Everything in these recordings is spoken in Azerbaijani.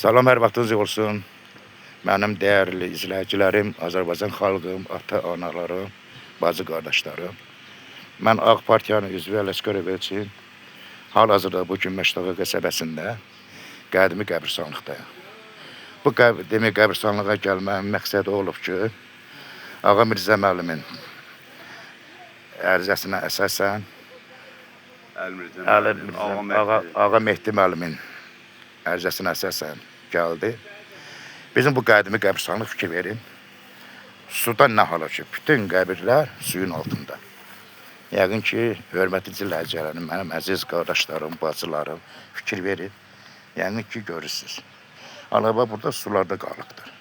Salam, hər vaxtınız olsun. Mənim dəyərli izləyicilərim, Azərbaycan xalqım, ata-analarım, bacı qardaşlarım. Mən Ağ Partiyanın üzvü Ələsgərov Elçin. Hal-hazırda bugün Məşdağa qəsəbəsində qədimi qəbirstanlıqdayım. Bu qədimi qəbirstanlığa gəlməmin məqsədi olub ki, Ağa Mirzə müəllimin ərizəsinə əsasən Ağa Mehdi müəllimin ərizəsinə əsasən gəldi. Bizim bu qədimi qəbirstanlıq fikir verin. Sudan nə hala ki, bütün qəbirlər suyun altında. Yəqin ki, hörmətli izləyicilərim, mənim əziz qardaşlarım, bacılarım fikir verin. Yəqin ki, görürsünüz. Alaba burada sularda qalıqdır.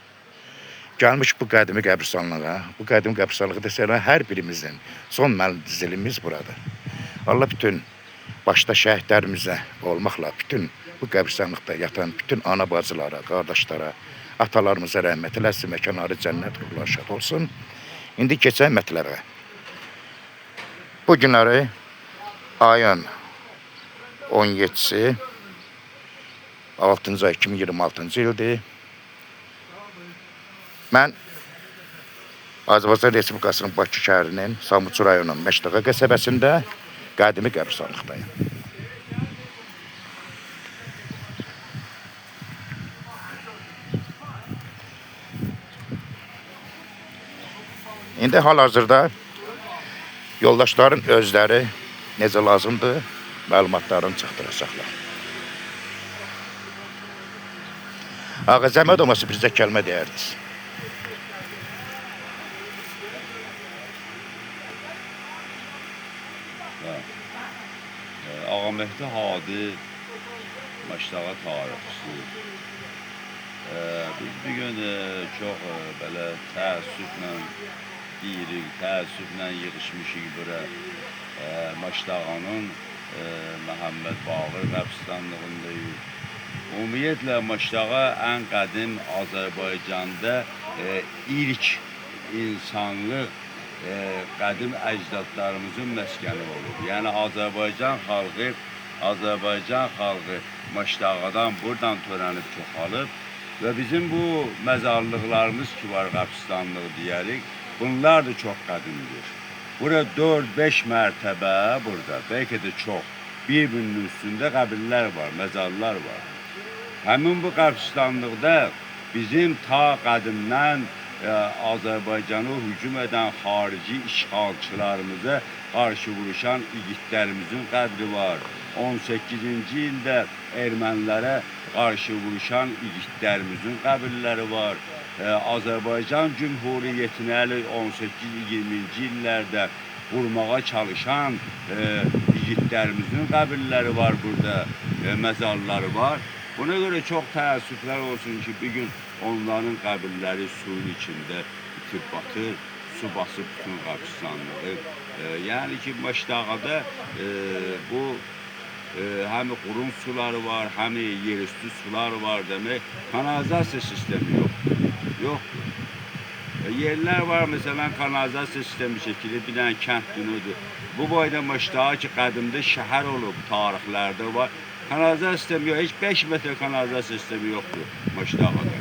Gəlmiş bu qədimi qəbirstanlığa, bu qədimi qəbirstanlığı desələr, hər birimizin son mənzilimiz buradır. Allah bütün başda şəhidlərimizə olmaqla, bütün bu qəbirstanlıqda yatan bütün ana bacılara, qardaşlara, atalarımıza rəhmət eləsin, məkanları cənnət, ruhlar şad olsun. İndi keçək mətləbə. Bu günləri ayın 17-si 6-cı ay 2026-cı ildir. Mən Azərbaycan Respublikasının Bakı şəhərinin Samutçu rayonunun Məşdağa qəsəbəsində qədimi qəbirstanlıqdayım. İndi hal-hazırda yoldaşların özləri necə lazımdır, məlumatlarını çatdıracaqlar. Ağa zəhmət olmasa bizə kəlmə deyərdiniz. Ağa Mehdi Hadi Məşdağa tarixçisi. Biz bugün çox belə təəssüflə deyirik, təəssüflə yığışmışıq bura Məşdağanın Məhəmməd Baqir qəbirstanlığındayıq. Ümumiyyətlə Məşdağa ən qədim Azərbaycanda ilk insanlıq qədim əcdadlarımızın məskəni olub. Yəni Azərbaycan xalqı Məşdağadan buradan törənib çoxalıb və bizim bu məzarlıqlarımız ki var, qəbirstanlıq deyərik, bunlar da çox qədimdir. Burada 4-5 mərtəbə burada, bəlkə də çox, bir-birinin üstündə qəbirlər var, məzarlar var. Həmin bu qəbirstanlıqda bizim ta qədimdən Azərbaycanı hücum edən xarici işğalçılarımıza qarşı vuruşan igidlərimizin qəbri var. 18-ci ildə ermənilərə qarşı vuruşan igidlərimizin qəbirləri var. Azərbaycan Cümhuriyyətinə 18-20-ci illərdə vurmağa çalışan igidlərimizin qəbirləri var burada, məzarları var. Buna görə çox təəssüflər olsun ki, bir gün onların qəbirləri suyun içində itib batır, su basıb bütün qəbirstanlığı. Yəni ki, Məşdağada bu həm qurun suları var, həm yerüstü sular var demək, kanalizasiya sistemi yoxdur. Yerlər var, məsələn, kanalizasiya sistemi çəkilir, bir dənə kənd günüdür. Bu boyda Məşdağa ki, qədimdə şəhər olub, tarixlərdə var. Kanalizasiya sistemi yox, heç 5 metr kanalizasiya sistemi yoxdur Məşdağada.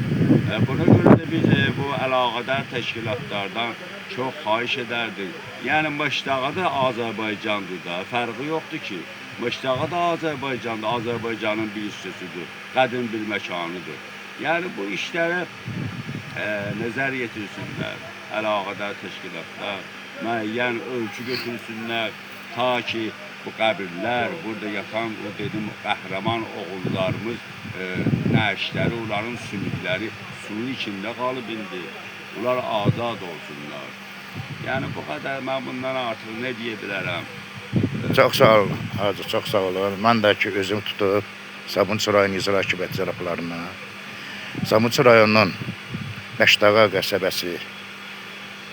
Buna görə də biz bu əlaqədar təşkilatlardan çox xahiş edərdik. Yəni Məşdağada Azərbaycandır da, fərqi yoxdur ki. Məşdağada Azərbaycandır, Azərbaycanın bir hissəsidir, qədim bir məkanıdır. Yəni bu işlərə nəzər yetirsinlər, əlaqədar təşkilatlar, müəyyən ölçü götürsünlər, ta ki bu qəbirlər, burada yatan o dedim qəhrəman oğullarımız, nəşləri, onların sümükləri suyun içində qalıb indi. Bunlar azad olsunlar. Yəni bu qədər, mən bundan artıq nə deyə bilərəm? Çox sağ olun, Hacı, çox sağ olun. Mən də ki, özüm tutub Sabunçu rayon icra hakimiyyəti cənablarına, Sabunçu rayonunun Məşdağa qəsəbəsi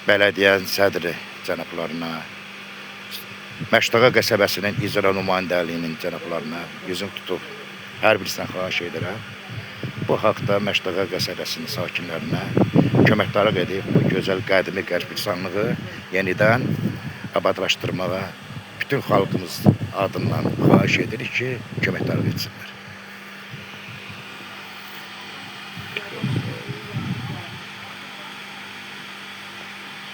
bələdiyyə sədri cənablarına, Məşdağa qəsəbəsinin icra nümayəndəliyinin cənablarına yüzüm tutub hər birisindən xahiş edirəm. Bu haqda Məşdağa qəsəbəsinin sakinlərinə köməkdarlıq edib bu gözəl qədimi qəbirstanlığı yenidən abadlaşdırmağa bütün xalqımız adından xahiş edirik ki, köməkdarlıq etsinlər.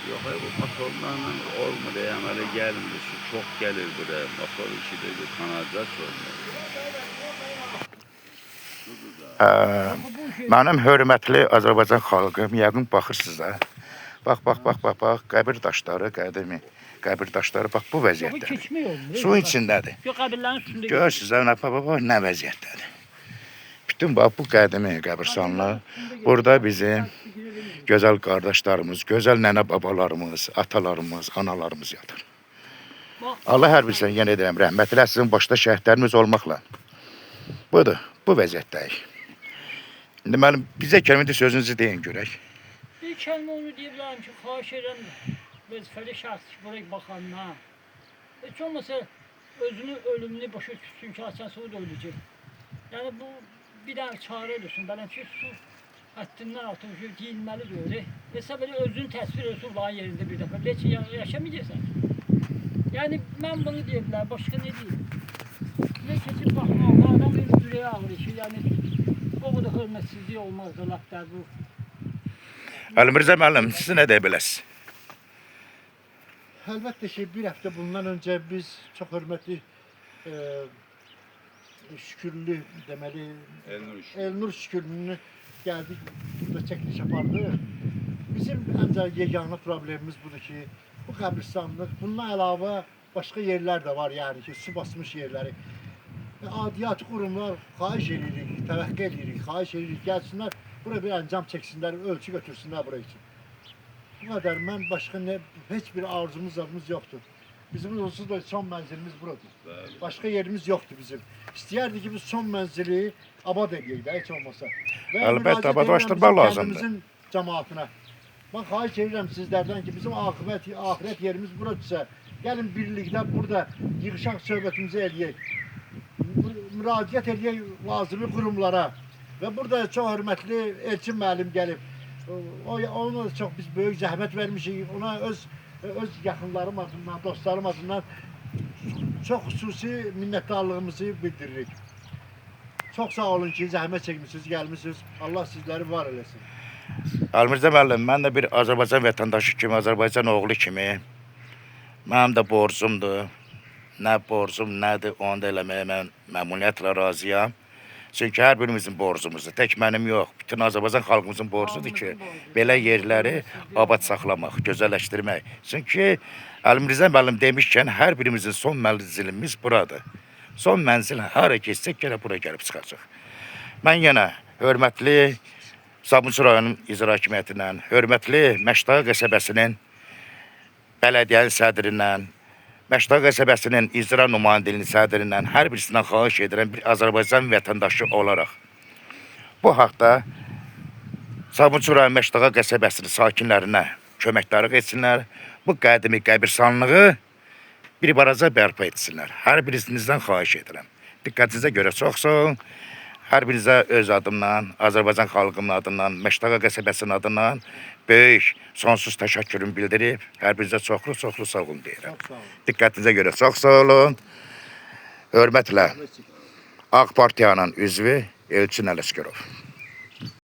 Yok bu motorlarla olmadı. Əmələ gəlmir. Su çox gəlir buraya. Motor işi də kanaliza sorunur. Mənim hörmətli Azərbaycan xalqım, yəqin baxırsınız da. Bax, qəbir daşları, qədimi qəbir daşları bax bu Bu vəziyyətdə. keçmə yolu. Suyun içindədir. Yox, qəbirlərin üstündə. Görürsünüz, bax nə vəziyyətdədir. Bütün bax bu qədimi qəbirstanlıq. Burada bizim gözəl qardaşlarımız, gözəl nənə babalarımız, atalarımız, analarımız yatır. Allah hər birisini yenə deyirəm, rəhmət eləsin, başda şəhidlərimiz olmaqla. Budur, bu vəziyyətdəyik. İndi mənim bizə kəlmədə sözünüzü deyin görək. Bir kəlmə onu deyə bilərəm ki, xahiş edirəm vəzifəli şəxs ki, buraya baxandan. Heç olmasa özünü ölümünü başa düşsün ki, açası o da öləcək. Yəni bu bir dənə çarə edilsin. Bəlkə ki, su həddindən artıq deyilməlidir öyle. Mesela böyle özünü təsvir etsin Allah'ın yerində bir dəfə. Heç yaşamayacaqsan. Yəni mən bunu deyə bilərəm, başqa nə deyim? Ne keçib baxmaq, adam bir ürəyə ağrır ki, yəni o da hörmətsizlik olmazdı, laf bu. Ali Mirzə müəllim, siz nə deyə biləsiniz? Əlbəttə ki, bir həftə bundan öncə biz çox hörmətli Şükürlü deməli Elnur Şükürlünü gəldik, burada çəkiliş apardıq. Bizim ancaq yeganə problemimiz budur ki, bu qəbristanlıq, bundan əlavə başqa yerlər də var, yəni ki, su basmış yerləri. Adiyyatı qurumlar xahiş edirik, təvəqqə edirik, xahiş edirik, gəlsinlər, bura bir əncam çəksinlər, ölçü götürsünlər bura üçün. Bu qədər, mən başqa heç bir arzumuz yoxdur. Bizim onsuz da son mənzilimiz buradır. Başqa yerimiz yoxdur bizim. İstəyərdik ki, biz son mənzili abad edəyik də, heç olmasa. Əlbəttə, abadlaşdırmaq lazımdır. Kəndimizin cəmaatına. Mən xahiş edirəm sizlərdən ki, bizim axirət yerimiz buradırsa, gəlin birlikdə burada yığışaq söhbətimizi eləyək. Müraciət eləyək lazımi qurumlara. Və burada çox hörmətli Elçin müəllim gəlib. Ona çox biz böyük zəhmət vermişik. Ona öz yaxınlarım adından, dostlarım adından çox xüsusi minnətdarlığımızı bildiririk. Çox sağ olun ki, zəhmət çəkmişsiniz, gəlmişsiniz. Allah sizləri var eləsin. Ali Mirzə müəllim, mən də bir Azərbaycan vətəndaşı kimi, Azərbaycan oğlu kimi mənim də borcumdur. Nə borcum nədir, onu da eləməyə mən məmnuniyyətlə razıyam. Çünki hər birimizin borcumuzdur. Tək mənim yox, bütün Azərbaycan xalqımızın borcudur ki, belə yerləri abad saxlamaq, gözəlləşdirmək. Çünki Ali Mirzə müəllim demişkən, hər birimizin son mənzilimiz buradır. Son mənzil hara keçsək, yenə bura gəlib çıxacaq. Mən yenə hörmətli Sabunçu rayonun icra hakimiyyətindən, hörmətli Məşdağı qəsəbəsinin bələdiyyənin sədrindən, Məşdağı qəsəbəsinin icra nümayəndəliyinin sədrindən hər birisindən xahiş edirəm bir Azərbaycan vətəndaşı olaraq. Bu haqda Sabunçu rayon Məşdağı qəsəbəsinin sakinlərinə köməkdarlıq etsinlər. Bu qədimi qəbirstanlığı bir baraza bərpa etsinlər. Hər birinizdən xahiş edirəm. Diqqətinizə görə çox sağ olun. Hər birinizə öz adımdan, Azərbaycan xalqının adından, Məşdağı qəsəbəsinin adından böyük, sonsuz təşəkkürümü bildirib, hər birinizə çoxlu sağ olun deyirəm. Diqqətinizə görə çox sağ olun. Hörmətlə AK Partiyanın üzvü Elçin Ələsgərov.